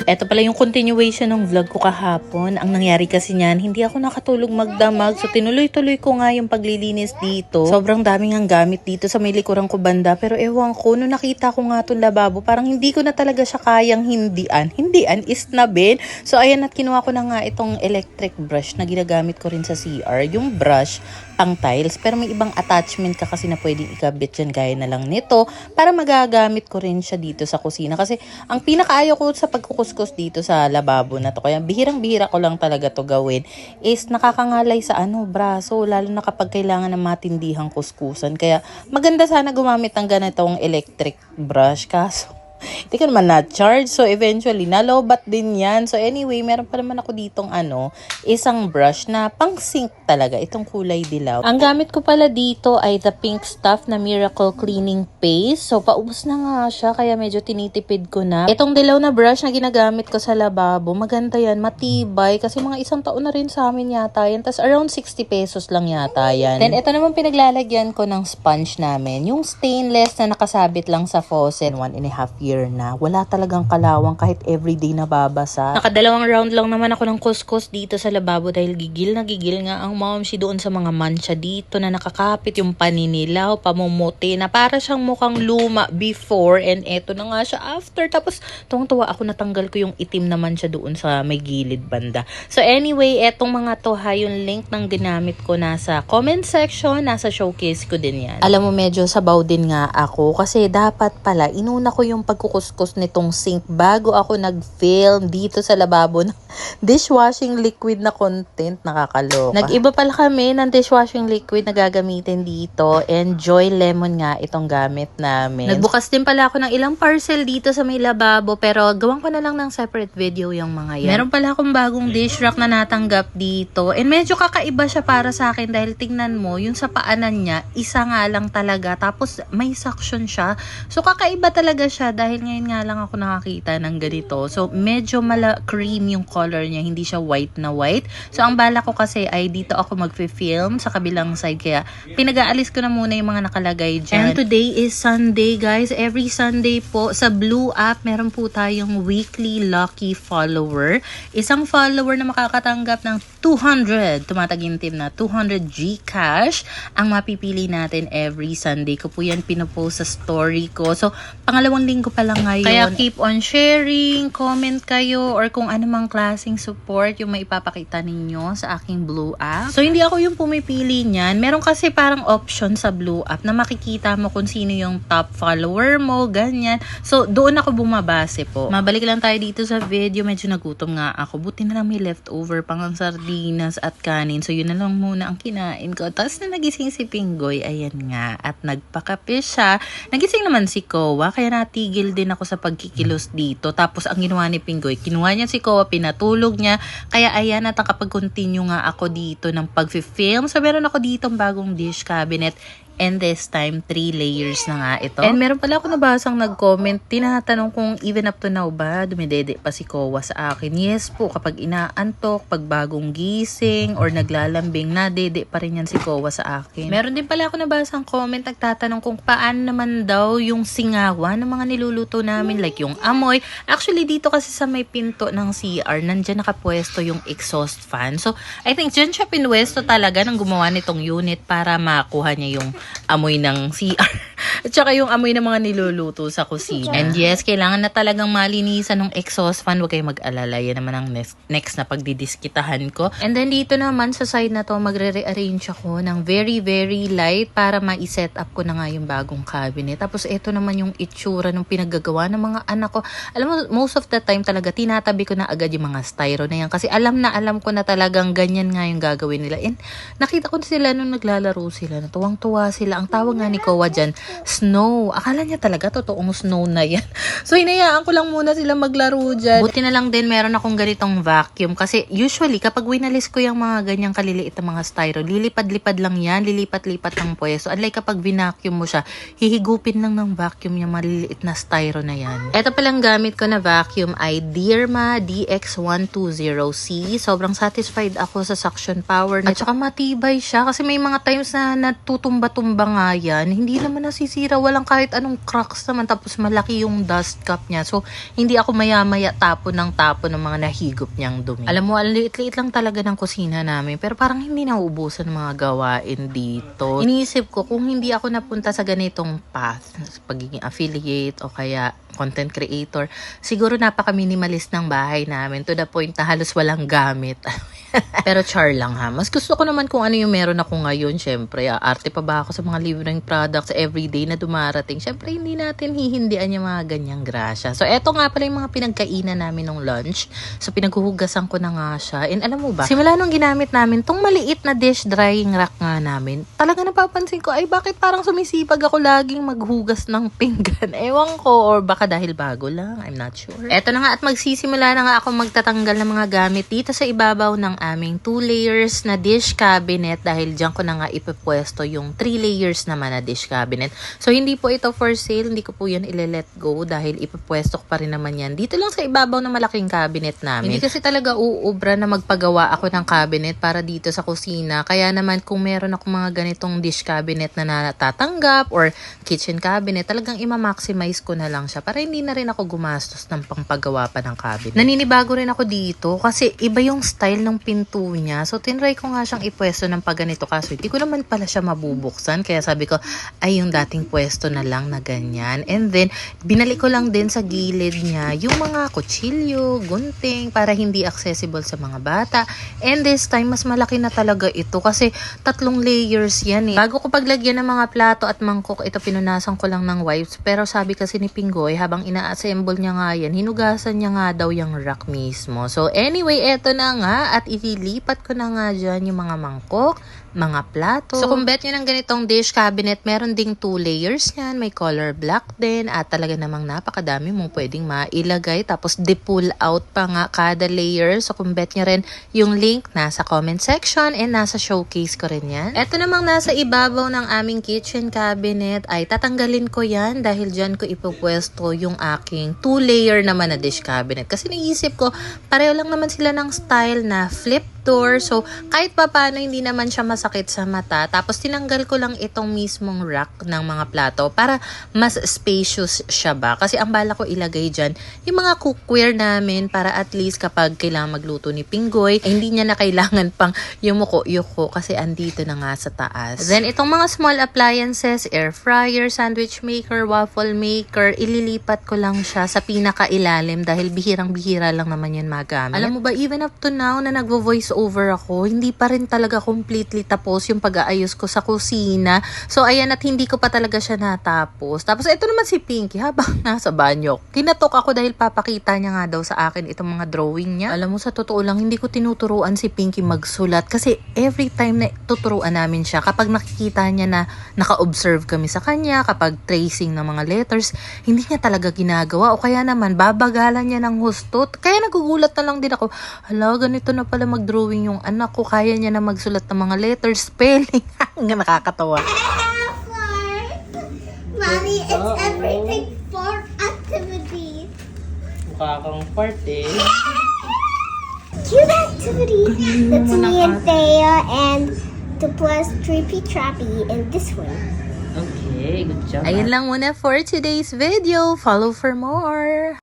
Eto pala yung continuation ng vlog ko kahapon. Ang nangyari kasi niyan, hindi ako nakatulog magdamag. So tinuloy-tuloy ko nga yung paglilinis dito. Sobrang daming ang gamit dito sa may likuran ko banda. Pero ewan ko, nung nakita ko nga itong lababo, parang hindi ko na talaga siya kayang hindian. Hindian is nabin. So ayan, at kinuha ko na nga itong electric brush na ginagamit ko rin sa CR. Yung brush pang tiles. Pero may ibang attachment ka kasi na pwedeng ikabit dyan gaya na lang nito para magagamit ko rin siya dito sa kusina. Kasi ang pinakaayaw ko sa pagkukuskus dito sa lababo na to, kaya bihirang-bihira ko lang talaga to gawin, is nakakangalay sa braso, lalo na kapag kailangan ng matindihang kuskusan. Kaya maganda sana gumamit ng ganitong electric brush, kaso hindi ko naman na-charge. So, eventually, nalobat din yan. So, anyway, meron pa naman ako ditong isang brush na pang-sink talaga. Itong kulay dilaw. Ang gamit ko pala dito ay the pink stuff na Miracle Cleaning Paste. So, paubos na nga siya. Kaya medyo tinitipid ko na. Itong dilaw na brush na ginagamit ko sa lababo, maganda yan. Matibay. Kasi mga 1 taon na rin sa amin yata yan. Tapos, around 60 pesos lang yata yan. Then, ito naman pinaglalagyan ko ng sponge namin. Yung stainless na nakasabit lang sa faucet. 1.5 years na. Wala talagang kalawang kahit everyday nababasa. Nakadalawang round lang naman ako ng kuskus dito sa lababo dahil gigil na gigil nga ang momshi doon sa mga mancha dito na nakakapit yung paninilaw, pamumuti na para siyang mukhang luma before and eto na nga siya after. Tapos tuwang-tuwa ako, natanggal ko yung itim na mancha doon sa may gilid banda. So anyway, etong mga to yung link ng ginamit ko nasa comment section, nasa showcase ko din yan. Alam mo, medyo sabaw din nga ako kasi dapat pala inuna ko yung pagkukuskus nitong sink bago ako nag-film dito sa lababo ng dishwashing liquid na content. Nakakaloka. Nag-iba pala kami ng dishwashing liquid na gagamitin dito, and Joy Lemon nga itong gamit namin. Nagbukas din pala ako ng ilang parcel dito sa may lababo, pero gawan ko na lang ng separate video yung mga yan. Meron pala akong bagong dish rack na natanggap dito, and medyo kakaiba siya para sa akin dahil tingnan mo, yung sa paanan niya, isa nga lang talaga, tapos may suction siya. So kakaiba talaga siya dahil ngayon nga lang ako nakakita ng ganito. So medyo cream yung color niya, hindi siya white na white. So ang bala ko kasi ay dito ako magfi-film sa kabilang side, kaya pinag-aalis ko na muna yung mga nakalagay dyan. And today is Sunday, guys. Every Sunday po sa Blue app meron po tayong weekly lucky follower. Isang follower na makakatanggap ng 200, tumatagintim na 200 Gcash ang mapipili natin every Sunday. Ko po yan pinopost sa story ko. So pangalawang linggo pa lang ngayon. Kaya keep on sharing, comment kayo, or kung anumang klaseng support yung maipapakita ninyo sa aking Blue app. So hindi ako yung pumipili niyan. Meron kasi parang option sa Blue app na makikita mo kung sino yung top follower mo, ganyan. So doon ako bumabase po. Mabalik lang tayo dito sa video. Medyo nagutom nga ako. Buti na lang may leftover pang sardinas at kanin. So yun na lang muna ang kinain ko. Tapos na nagising si Pinggoy, ayan nga, at nagpakape siya. Nagising naman si Kowa, kaya natigil din ako sa pagkikilos dito. Tapos ang ginawa ni Pinggoy, kinuha niya si Kowa, pinatulog niya. Kaya ayan, at nakapag-continue nga ako dito ng pag-film. So meron ako ditong bagong dish cabinet. And this time, 3 layers na nga ito. And meron pala ako nabasang nag-comment, tinatanong kung even up to now ba, dumidede pa si Kowa sa akin. Yes po, kapag inaantok, pag bagong gising, or naglalambing, nadede pa rin yan si Kowa sa akin. Meron din pala ako nabasang comment, nagtatanong kung paano naman daw yung singawan ng mga niluluto namin, like yung amoy. Actually, dito kasi sa may pinto ng CR, nandyan nakapwesto yung exhaust fan. So, I think dyan siya pinwesto talaga nang gumawa nitong unit para makuha niya yung amoy ng CR at saka yung amoy ng mga niluluto sa kusina. And yes, kailangan na talagang malinisan ng exhaust fan. Huwag kayong mag-alala. Yan naman ang next na pagdidiskitahan ko. And then dito naman sa side na to, magre-rearrange ako ng very, very light para ma-set up ko na nga yung bagong cabinet. Tapos ito naman yung itsura ng pinaggagawa ng mga anak ko. Alam mo, most of the time talaga, tinatabi ko na agad yung mga styro na yan. Kasi alam ko na talagang ganyan nga yung gagawin nila. And nakita ko sila nung naglalaro sila. Natuwang-tuwa sila. Ang tawag nga ni Kowa dyan, snow. Akala niya talaga totoong snow na yan. So, hinayaan ko lang muna sila maglaro dyan. Buti na lang din meron akong ganitong vacuum. Kasi usually, kapag winalis ko yung mga ganyang kaliliit na mga styro, lilipad-lipad lang yan, lilipat-lipat ng pwesto. Unlike kapag vinacuum mo siya, hihigupin lang ng vacuum yung maliliit na styro na yan. Ito palang gamit ko na vacuum ay Dirma DX120C. Sobrang satisfied ako sa suction power. At saka matibay siya kasi may mga times na natutumba-tumba nga yan. Hindi naman nasisira bihira, walang kahit anong cracks naman. Tapos malaki yung dust cup niya. So, hindi ako maya-maya tapon ng mga nahigop niyang dumi. Alam mo, ang liit-liit lang talaga ng kusina namin. Pero parang hindi nauubusan ng mga gawain dito. Iniisip ko, kung hindi ako napunta sa ganitong path, pagiging affiliate o kaya content creator, siguro napaka-minimalist ng bahay namin to the point na halos walang gamit. Pero char lang ha. Mas gusto ko naman kung ano yung meron ako ngayon. Syempre, arte pa ba ako sa mga libreng products everyday na dumarating. Syempre, hindi natin hihindian yung mga ganyang grasya. So, eto nga pala yung mga pinagkainan namin nung lunch. So, pinaghuhugasan ko na nga siya. And alam mo ba, simula nung ginamit namin tong maliit na dish drying rack nga namin, talaga napapansin ko, ay bakit parang sumisipag ako laging maghugas ng pinggan? Ewan ko, or baka dahil bago lang. I'm not sure. Eto na nga at magsisimula na nga ako magtatanggal ng mga gamit dito sa ibabaw ng aming 2 layers na dish cabinet dahil dyan ko na nga ipipwesto yung 3 layers naman na dish cabinet. So, hindi po ito for sale. Hindi ko po yan ile-let go dahil ipipwesto ko pa rin naman yan dito lang sa ibabaw ng malaking cabinet namin. Hindi kasi talaga uubra na magpagawa ako ng cabinet para dito sa kusina. Kaya naman kung meron ako mga ganitong dish cabinet na natatanggap or kitchen cabinet, talagang ima-maximize ko na lang siya para hindi na rin ako gumastos ng pangpagawa pa ng cabinet. Naninibago rin ako dito kasi iba yung style ng pinto niya. So, tinry ko nga siyang ipwesto ng pagganito kaso hindi ko naman pala siya mabubuksan. Kaya sabi ko, ay yung dating pwesto na lang na ganyan. And then, binalik ko lang din sa gilid niya yung mga kutsilyo, gunting, para hindi accessible sa mga bata. And this time, mas malaki na talaga ito kasi 3 layers yan eh. Bago ko paglagyan ng mga plato at mangkok, ito pinunasan ko lang ng wipes. Pero sabi kasi ni Pinggoy, habang ina-assemble niya nga yan, hinugasan niya nga daw yung rack mismo. So, anyway, eto na nga at ililipat ko na nga dyan yung mga mangkok, mga plato. So, kung bet nyo ng ganitong dish cabinet, meron ding 2 layers yan. May color black din at talaga namang napakadami mong pwedeng mailagay. Tapos, de-pull out pa nga kada layer. So, kung bet nyo rin yung link nasa comment section and nasa showcase ko rin yan. Ito namang nasa ibabaw ng aming kitchen cabinet ay tatanggalin ko yan dahil dyan ko ipupwesto yung aking 2 layer naman na dish cabinet. Kasi naisip ko, pareho lang naman sila ng style na flip door. So, kahit pa paano hindi naman siya masakit sa mata. Tapos, tinanggal ko lang itong mismong rack ng mga plato para mas spacious siya ba. Kasi ang bala ko ilagay dyan yung mga cookware namin para at least kapag kailangan magluto ni Pinggoy, eh, hindi niya na kailangan pang yumuko-yuko kasi andito na nga sa taas. Then, itong mga small appliances, air fryer, sandwich maker, waffle maker, ililipat ko lang siya sa pinakailalim dahil bihirang-bihira lang naman yan magamit. Alam mo ba, even up to now na nagvo-voice over ako, hindi pa rin talaga completely tapos yung pag-aayos ko sa kusina. So, ayan, at hindi ko pa talaga siya natapos. Tapos, ito naman si Pinky habang nasa banyo. Kinatok ako dahil papakita niya nga daw sa akin itong mga drawing niya. Alam mo, sa totoo lang, hindi ko tinuturuan si Pinky magsulat kasi every time na tuturuan namin siya, kapag nakikita niya na naka-observe kami sa kanya, kapag tracing ng mga letters, hindi niya talaga ginagawa o kaya naman babagalan niya ng husto. Kaya nagugulat na lang din ako, hala, ganito na pala mag-drawing yung anak ko, kaya niya na magsulat ng mga letters, spelling. Nakakatawa. Mommy, it's everything for activity. Mukha kang part eh. Cute activity. That's me and Thea and to plus Trippy Trappy in this one. Okay, good job. Ayun lang muna for today's video. Follow for more.